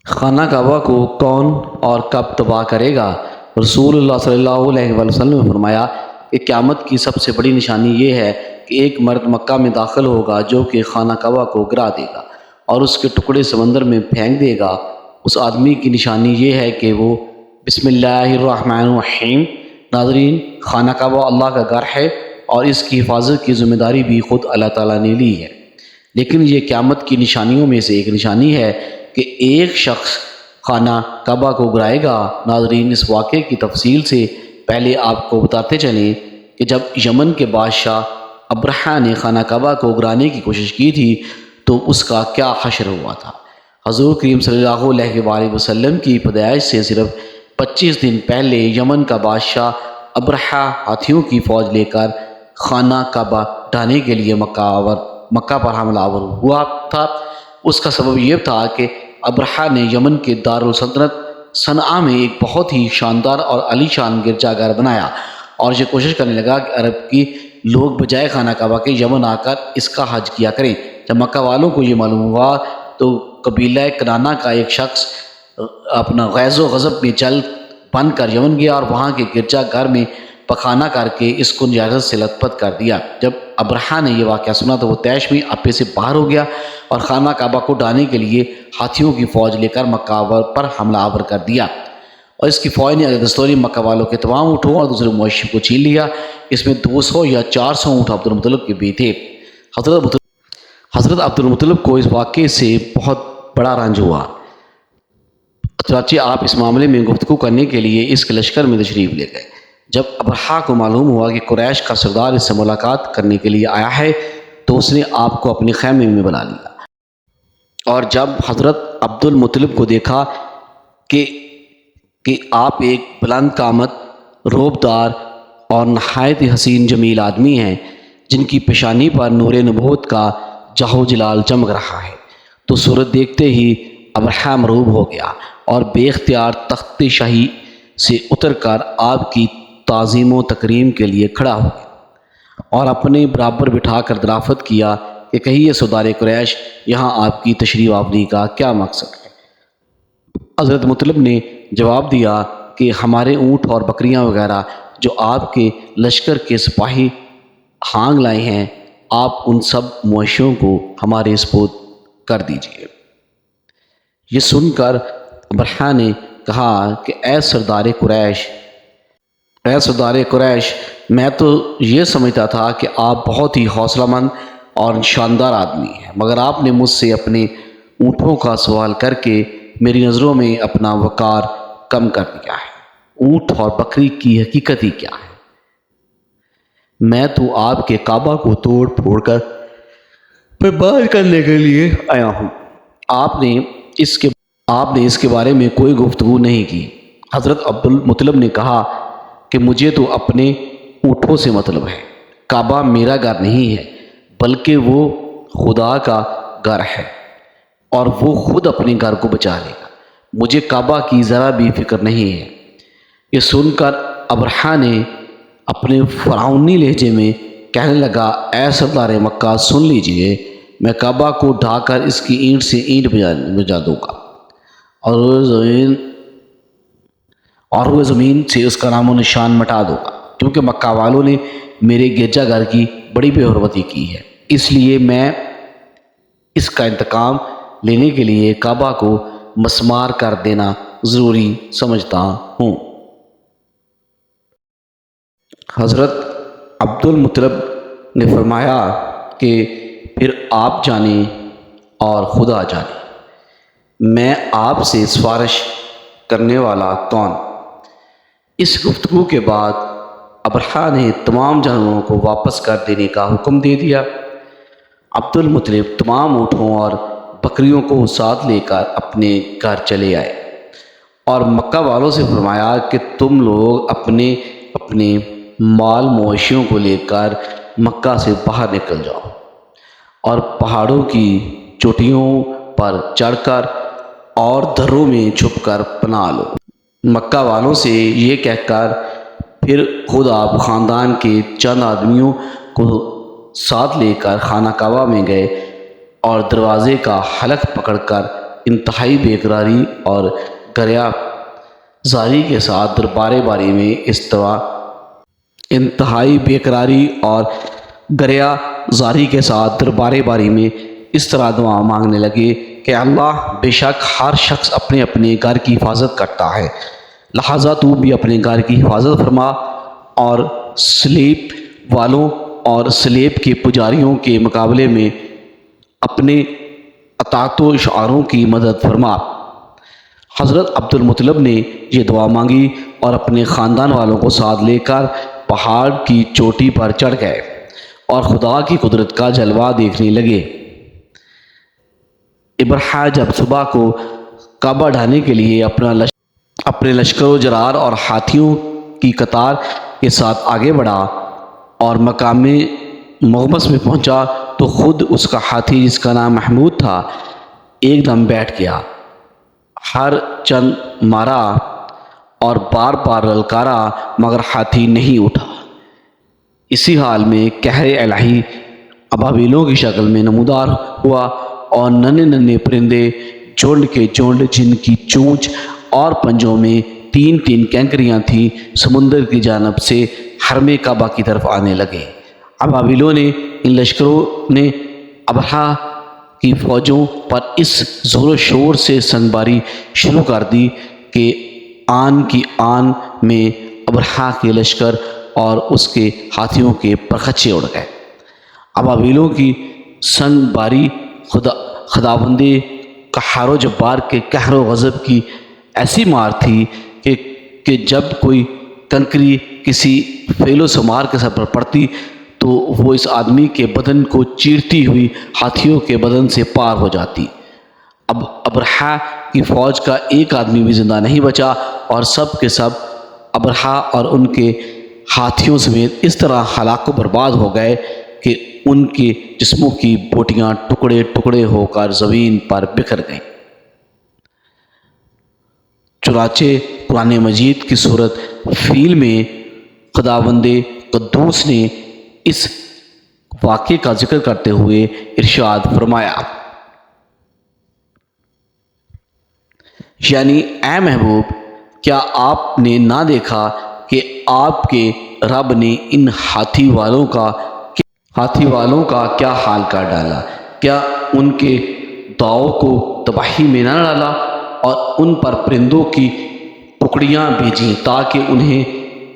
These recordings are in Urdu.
خانہ کعبہ کو کون اور کب تباہ کرے گا؟ رسول اللہ صلی اللہ علیہ وآلہ وسلم نے فرمایا کہ قیامت کی سب سے بڑی نشانی یہ ہے کہ ایک مرد مکہ میں داخل ہوگا جو کہ خانہ کعبہ کو گرا دے گا اور اس کے ٹکڑے سمندر میں پھینک دے گا۔ اس آدمی کی نشانی یہ ہے کہ وہ بسم اللہ الرحمن الرحیم۔ ناظرین، خانہ کعبہ اللہ کا گھر ہے اور اس کی حفاظت کی ذمہ داری بھی خود اللہ تعالیٰ نے لی ہے، لیکن یہ قیامت کی نشانیوں میں سے ایک نشانی ہے کہ ایک شخص خانہ کعبہ کو گرائے گا۔ ناظرین، اس واقعے کی تفصیل سے پہلے آپ کو بتاتے چلیں کہ جب یمن کے بادشاہ ابرہہ نے خانہ کعبہ کو گرانے کی کوشش کی تھی تو اس کا کیا حشر ہوا تھا۔ حضور کریم صلی اللہ علیہ وآلہ وسلم کی پیدائش سے صرف 25 دن پہلے یمن کا بادشاہ ابرہہ ہاتھیوں کی فوج لے کر خانہ کعبہ ڈھانے کے لیے مکہ پر حملہ آور ہوا تھا۔ اس کا سبب یہ تھا کہ ابرہہ نے یمن کے دارالسلطنت صنعاء میں ایک بہت ہی شاندار اور عالی شان گرجا گھر بنایا اور یہ کوشش کرنے لگا کہ عرب کی لوگ بجائے خانہ کعبہ کے یمن آ کر اس کا حج کیا کریں۔ جب مکہ والوں کو یہ معلوم ہوا تو قبیلہ کنانہ کا ایک شخص اپنا غیظ و غضب میں جل بن کر یمن گیا اور وہاں کے گرجا گھر میں پخانہ کر کے اس کو نجاست سے لت پت کر دیا۔ جب ابرہہ نے یہ واقعہ سنا تو وہ طیش میں اپے سے باہر ہو گیا اور خانہ کعبہ کو ڈھانے کے لیے ہاتھیوں کی فوج لے کر مکہ پر حملہ آور کر دیا، اور اس کی فوج نے دستوری مکہ والوں کے تمام اونٹوں اور دوسرے مویشی کو چھین لیا۔ اس میں 200 یا 400 اونٹ عبد المطلب کے بھی تھے۔ حضرت عبد المطلب کو اس واقعے سے بہت بڑا رنج ہوا، چنانچہ آپ اس معاملے میں گفتگو کرنے کے لیے اس کے لشکر میں تشریف لے گئے۔ جب ابرہہ کو معلوم ہوا کہ قریش کا سردار اس سے ملاقات کرنے کے لیے آیا ہے تو اس نے آپ کو اپنے خیمے میں بلا لیا، اور جب حضرت عبد المطلب کو دیکھا کہ آپ ایک بلند قامت، روبدار اور نہایت حسین جمیل آدمی ہیں جن کی پیشانی پر نور نبوت کا جاہ و جلال چمک رہا ہے، تو صورت دیکھتے ہی ابرہہ مرعوب ہو گیا اور بے اختیار تخت شاہی سے اتر کر آپ کی تعظیم و تکریم کے لیے کھڑا ہو گیا اور اپنے برابر بٹھا کر دریافت کیا کہ کہیے سردار قریش، یہاں آپ کی تشریف آوری کا کیا مقصد ہے؟ حضرت مطلب نے جواب دیا کہ ہمارے اونٹ اور بکریاں وغیرہ جو آپ کے لشکر کے سپاہی ہانگ لائے ہیں، آپ ان سب مویشیوں کو ہمارے سپرد کر دیجیے۔ یہ سن کر ابرہہ نے کہا کہ اے سردار قریش، میں تو یہ سمجھتا تھا کہ آپ بہت ہی حوصلہ مند اور شاندار آدمی ہیں، مگر آپ نے مجھ سے اپنے اونٹوں کا سوال کر کے میری نظروں میں اپنا وقار کم کر دیا ہے۔ اونٹ اور بکری کی حقیقت ہی کیا ہے؟ میں تو آپ کے کعبہ کو توڑ پھوڑ کر برباد کرنے کے لیے آیا ہوں۔ آپ نے اس کے بارے میں کوئی گفتگو نہیں کی۔ حضرت عبد المطلب نے کہا کہ مجھے تو اپنے اونٹوں سے مطلب ہے، کعبہ میرا گھر نہیں ہے بلکہ وہ خدا کا گھر ہے اور وہ خود اپنے گھر کو بچا لے گا، مجھے کعبہ کی ذرا بھی فکر نہیں ہے۔ یہ سن کر ابرہہ نے اپنے فرعونی لہجے میں کہنے لگا، اے سردار مکہ، سن لیجئے، میں کعبہ کو ڈھا کر اس کی اینٹ سے اینٹ بجا دوں گا اور وہ زمین سے اس کا نام و نشان مٹا دوں گا، کیونکہ مکہ والوں نے میرے گرجا گھر کی بڑی بے حرمتی کی ہے، اس لیے میں اس کا انتقام لینے کے لیے کعبہ کو مسمار کر دینا ضروری سمجھتا ہوں۔ حضرت عبد المطلب نے فرمایا کہ پھر آپ جانیں اور خدا جانے، میں آپ سے سفارش کرنے والا کون؟ اس گفتگو کے بعد ابرہہ نے تمام جانوروں کو واپس کر دینے کا حکم دے دیا۔ عبد المطلب تمام اونٹوں اور بکریوں کو ساتھ لے کر اپنے گھر چلے آئے اور مکہ والوں سے فرمایا کہ تم لوگ اپنے مال مویشیوں کو لے کر مکہ سے باہر نکل جاؤ اور پہاڑوں کی چوٹیوں پر چڑھ کر اور دروں میں چھپ کر پناہ لو۔ مکہ والوں سے یہ کہہ کر پھر خود آپ خاندان کے چند آدمیوں کو ساتھ لے کر خانہ کعبہ میں گئے اور دروازے کا حلق پکڑ کر انتہائی بے قراری اور گریہ زاری کے ساتھ دربار باری میں اس طرح دعا مانگنے لگے کہ اللہ بے شک ہر شخص اپنے اپنے گھر کی حفاظت کرتا ہے، لہٰذا تو بھی اپنے گھر کی حفاظت فرما اور سلیب والوں اور سلیب کے پجاریوں کے مقابلے میں اپنے اطاعت و اشعاروں کی مدد فرما۔ حضرت عبد المطلب نے یہ دعا مانگی اور اپنے خاندان والوں کو ساتھ لے کر پہاڑ کی چوٹی پر چڑھ گئے اور خدا کی قدرت کا جلوہ دیکھنے لگے۔ ابرہہ جب صبح کو کعبہ ڈھانے کے لیے اپنے لشکر و جرار اور ہاتھیوں کی قطار کے ساتھ آگے بڑھا اور مقام مغمس میں پہنچا تو خود اس کا ہاتھی، جس کا نام محمود تھا، ایک دم بیٹھ گیا۔ ہر چند مارا اور بار بار للکارا مگر ہاتھی نہیں اٹھا۔ اسی حال میں قہر الہی ابابیلوں کی شکل میں نمودار ہوا اور ننھے ننھے پرندے جھنڈ کے جھنڈ، جن کی چونچ اور پنجوں میں تین تین کینکریاں تھیں، سمندر کی جانب سے حرم کعبہ کی طرف آنے لگے۔ ابابیلوں نے ان لشکروں نے ابرہہ کی فوجوں پر اس زور و شور سے سنگباری شروع کر دی کہ آن کی آن میں ابرہہ کے لشکر اور اس کے ہاتھیوں کے پرخچے اڑ گئے۔ ابابیلوں کی سنگ باری خداوند قہار و جبار کے قہر و غضب کی ایسی مار تھی کہ جب کوئی کنکری کسی فعل و سمار کے سر پر پڑتی تو وہ اس آدمی کے بدن کو چیرتی ہوئی ہاتھیوں کے بدن سے پار ہو جاتی۔ اب ابرہہ کی فوج کا ایک آدمی بھی زندہ نہیں بچا اور سب کے سب ابرہہ اور ان کے ہاتھیوں سمیت اس طرح ہلاک و برباد ہو گئے کہ ان کے جسموں کی بوٹیاں ٹکڑے ٹکڑے ہو کر زمین پر بکھر گئیں۔ چنانچہ قرآن مجید کی سورت فیل میں خداوند قدوس نے اس واقعے کا ذکر کرتے ہوئے ارشاد فرمایا، یعنی اے محبوب، کیا آپ نے نہ دیکھا کہ آپ کے رب نے ان ہاتھی والوں کا کیا حال کر ڈالا؟ کیا ان کے داؤ کو تباہی میں نہ ڈالا اور ان پر پرندوں کی ٹکڑیاں بھیجیں تاکہ انہیں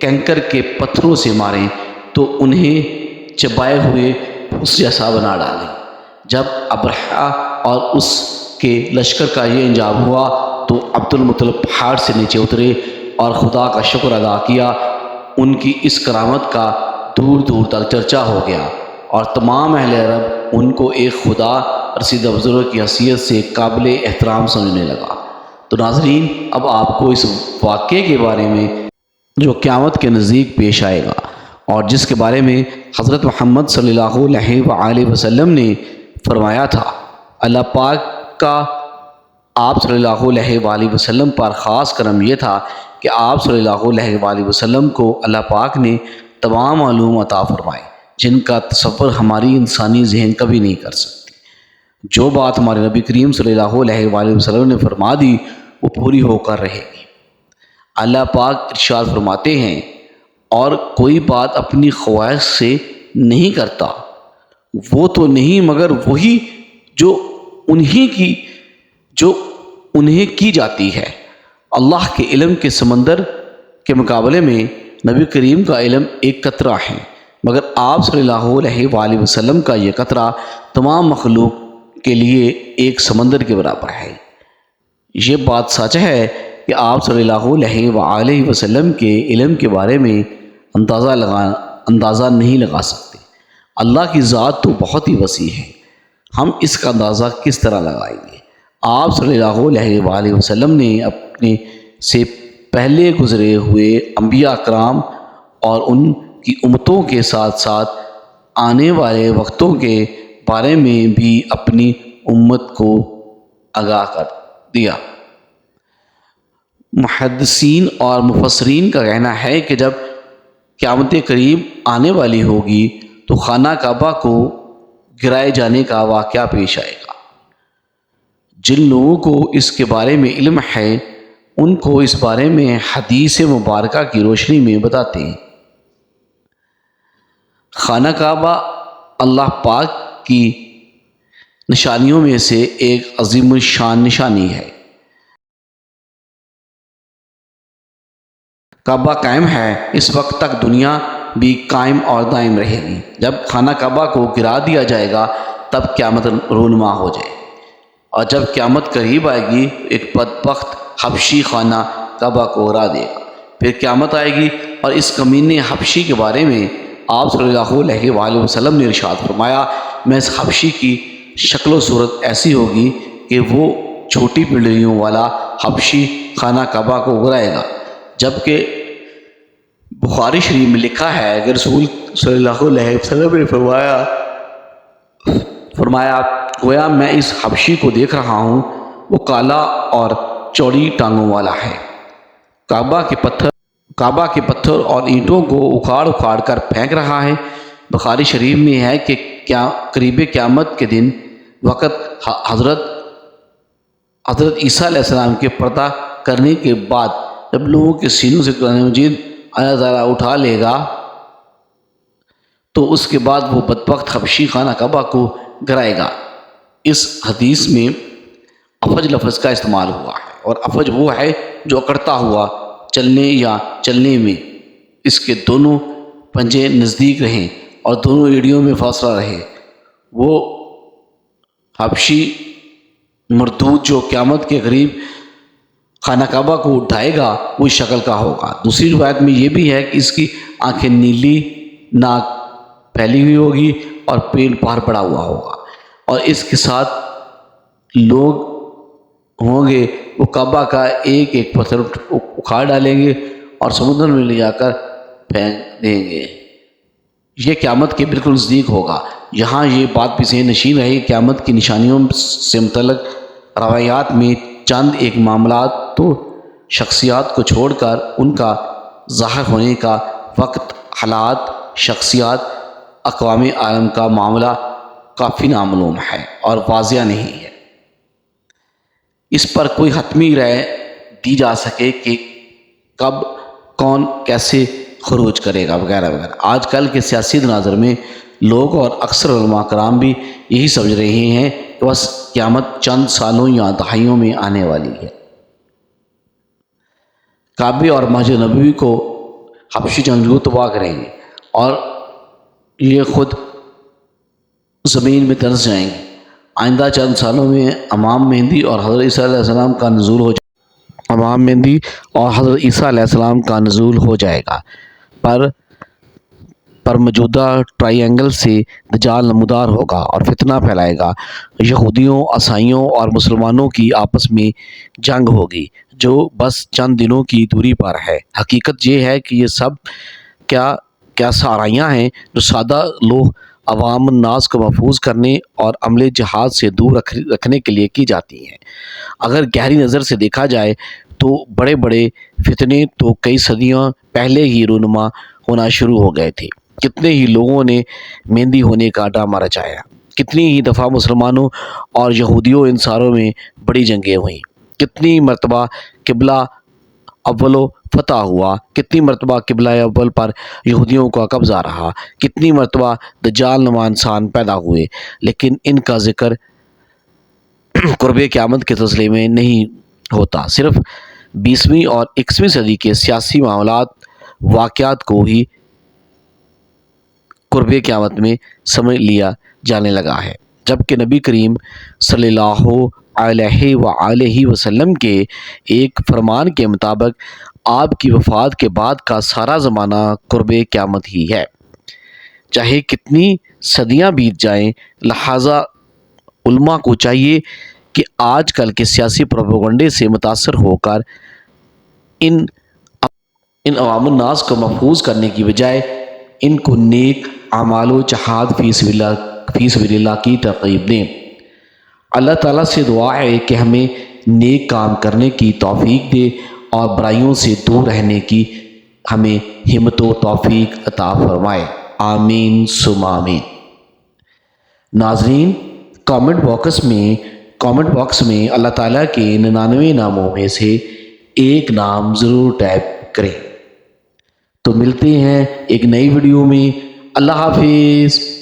کنکر کے پتھروں سے ماریں تو انہیں چبائے ہوئے بھوس جیسا بنا ڈالیں۔ جب ابرہہ اور اس کے لشکر کا یہ انجام ہوا تو عبد المطلب پہاڑ سے نیچے اترے اور خدا کا شکر ادا کیا۔ ان کی اس کرامت کا دور دور تک چرچا ہو گیا اور تمام اہل عرب ان کو ایک خدا رسیدہ بزرگ کی حیثیت سے قابل احترام سمجھنے لگا۔ تو ناظرین، اب آپ کو اس واقعے کے بارے میں جو قیامت کے نزدیک پیش آئے گا اور جس کے بارے میں حضرت محمد صلی اللہ علیہ وآلہ وسلم نے فرمایا تھا، اللہ پاک کا آپ صلی اللہ علیہ وآلہ وسلم پر خاص کرم یہ تھا کہ آپ صلی اللہ علیہ وآلہ وسلم کو اللہ پاک نے تمام علوم عطا فرمائے جن کا تصور ہماری انسانی ذہن کبھی نہیں کر سکتی۔ جو بات ہمارے نبی کریم صلی اللہ علیہ وآلہ وسلم نے فرما دی وہ پوری ہو کر رہے گی۔ اللہ پاک ارشاد فرماتے ہیں، اور کوئی بات اپنی خواہش سے نہیں کرتا، وہ تو نہیں مگر وہی جو انہیں کی جاتی ہے۔ اللہ کے علم کے سمندر کے مقابلے میں نبی کریم کا علم ایک قطرہ ہے، مگر آپ صلی اللہ علیہ وآلہ وسلم کا یہ قطرہ تمام مخلوق کے لیے ایک سمندر کے برابر ہے۔ یہ بات سچ ہے کہ آپ صلی اللہ علیہ وآلہ وسلم کے علم کے بارے میں اندازہ نہیں لگا سکتے۔ اللہ کی ذات تو بہت ہی وسیع ہے، ہم اس کا اندازہ کس طرح لگائیں گے؟ آپ صلی اللہ علیہ وآلہ وسلم نے اپنے سے پہلے گزرے ہوئے انبیاء کرام اور ان کی امتوں کے ساتھ ساتھ آنے والے وقتوں کے بارے میں بھی اپنی امت کو آگاہ کر دیا۔ محدثین اور مفسرین کا کہنا ہے کہ جب قیامت قریب آنے والی ہوگی تو خانہ کعبہ کو گرائے جانے کا واقعہ پیش آئے گا۔ جن لوگوں کو اس کے بارے میں علم ہے ان کو اس بارے میں حدیث مبارکہ کی روشنی میں بتاتے ہیں۔ خانہ کعبہ اللہ پاک کی نشانیوں میں سے ایک عظیم الشان نشانی ہے۔ کعبہ قائم ہے، اس وقت تک دنیا بھی قائم اور دائم رہے گی۔ جب خانہ کعبہ کو گرا دیا جائے گا تب قیامت رونما ہو جائے، اور جب قیامت قریب آئے گی ایک بدبخت حبشی خانہ کعبہ کو گرا دے گا۔ پھر قیامت آئے گی اور اس کمینے حبشی کے بارے میں آپ صلی اللہ علیہ وآلہ وسلم نے ارشاد فرمایا، میں اس حبشی کی شکل و صورت ایسی ہوگی کہ وہ چھوٹی پنڈلیوں والا حبشی خانہ کعبہ کو گرائے گا۔ جبکہ بخاری شریف میں لکھا ہے کہ رسول صلی اللہ علیہ وسلم نے فرمایا گویا میں اس حبشی کو دیکھ رہا ہوں، وہ کالا اور چوڑی ٹانگوں والا ہے، کعبہ کے پتھر اور اینٹوں کو اکھاڑ اکھاڑ کر پھینک رہا ہے۔ بخاری شریف میں ہے کہ قریب قیامت کے دن وقت حضرت عیسیٰ علیہ السلام کے پردہ کرنے کے بعد جب لوگوں کے سینوں سے قرآن مجید اللہ تعالیٰ اٹھا لے گا تو اس کے بعد وہ بدبخت حبشی خانہ کعبہ کو گرائے گا۔ اس حدیث میں افج لفظ کا استعمال ہوا ہے، اور افج وہ ہے جو اکڑتا ہوا چلنے یا چلنے میں اس کے دونوں پنجے نزدیک رہیں اور دونوں ایڑیوں میں فاصلہ رہے۔ وہ حبشی مردود جو قیامت کے قریب خانہ کعبہ کو اٹھائے گا وہ اس شکل کا ہوگا۔ دوسری روایت میں یہ بھی ہے کہ اس کی آنکھیں نیلی، ناک پھیلی ہوئی ہوگی اور پیٹ باہر پڑا ہوا ہوگا، اور اس کے ساتھ لوگ ہوں گے، وہ کعبہ کا ایک ایک پتھر اکھاڑ ڈالیں گے اور سمندر میں لے جا کر پھینک دیں گے۔ یہ قیامت کے بالکل نزدیک ہوگا۔ یہاں یہ بات بھی ذہن نشین رہی، قیامت کی نشانیوں سے متعلق روایات میں چند ایک معاملات تو شخصیات کو چھوڑ کر ان کا ظاہر ہونے کا وقت، حالات، شخصیات، اقوام عالم کا معاملہ کافی نامعلوم ہے اور واضح نہیں ہے۔ اس پر کوئی حتمی رائے دی جا سکے کہ کب کون کیسے خروج کرے گا وغیرہ وغیرہ۔ آج کل کے سیاسی تناظر میں لوگ اور اکثر علماء کرام بھی یہی سمجھ رہے ہیں کہ بس قیامت چند سالوں یا دہائیوں میں آنے والی ہے۔ کعبے اور مسجد نبوی کو حبشی جنگجو تباہ کریں گے اور یہ خود زمین میں دھنس جائیں گے۔ آئندہ چند سالوں میں امام مہدی اور حضرت عیسیٰ علیہ السلام کا نزول ہو جائے گا۔ پر موجودہ ٹرائی اینگل سے دجال نمودار ہوگا اور فتنہ پھیلائے گا۔ یہودیوں، عیسائیوں اور مسلمانوں کی آپس میں جنگ ہوگی جو بس چند دنوں کی دوری پر ہے۔ حقیقت یہ ہے کہ یہ سب کیا سارائیاں ہیں جو سادہ لوگ عوام الناس کو محفوظ کرنے اور عمل جہاد سے دور رکھنے کے لیے کی جاتی ہیں۔ اگر گہری نظر سے دیکھا جائے تو بڑے بڑے فتنے تو کئی صدیاں پہلے ہی رونما ہونا شروع ہو گئے تھے۔ کتنے ہی لوگوں نے مہندی ہونے کا ڈرامہ رچایا، کتنی ہی دفعہ مسلمانوں اور یہودیوں انصاروں میں بڑی جنگیں ہوئیں، کتنی مرتبہ قبلہ اول فتح ہوا، کتنی مرتبہ قبلہ اول پر یہودیوں کا قبضہ رہا، کتنی مرتبہ دجال نما انسان پیدا ہوئے، لیکن ان کا ذکر قرب قیامت کے سلسلے میں نہیں ہوتا۔ صرف 20ویں اور 21ویں صدی کے سیاسی معاملات، واقعات کو ہی قرب قیامت میں سمجھ لیا جانے لگا ہے، جبکہ نبی کریم صلی اللہ علیہ وآلہ وسلم کے ایک فرمان کے مطابق آپ کی وفات کے بعد کا سارا زمانہ قرب قیامت ہی ہے، چاہے کتنی صدیاں بیت جائیں۔ لہٰذا علماء کو چاہیے کہ آج کل کے سیاسی پروپیگنڈے سے متاثر ہو کر ان عوام الناس کو محفوظ کرنے کی بجائے ان کو نیک اعمال و جہاد فی سبیل اللہ کی ترغیب دیں۔ اللہ تعالیٰ سے دعا ہے کہ ہمیں نیک کام کرنے کی توفیق دے اور برائیوں سے دور رہنے کی ہمیں ہمت و توفیق عطا فرمائے، آمین ثم آمین۔ ناظرین، کامنٹ باکس میں کامنٹ باکس میں اللہ تعالیٰ کے 99 ناموں میں سے ایک نام ضرور ٹائپ کریں۔ تو ملتے ہیں ایک نئی ویڈیو میں۔ اللہ حافظ۔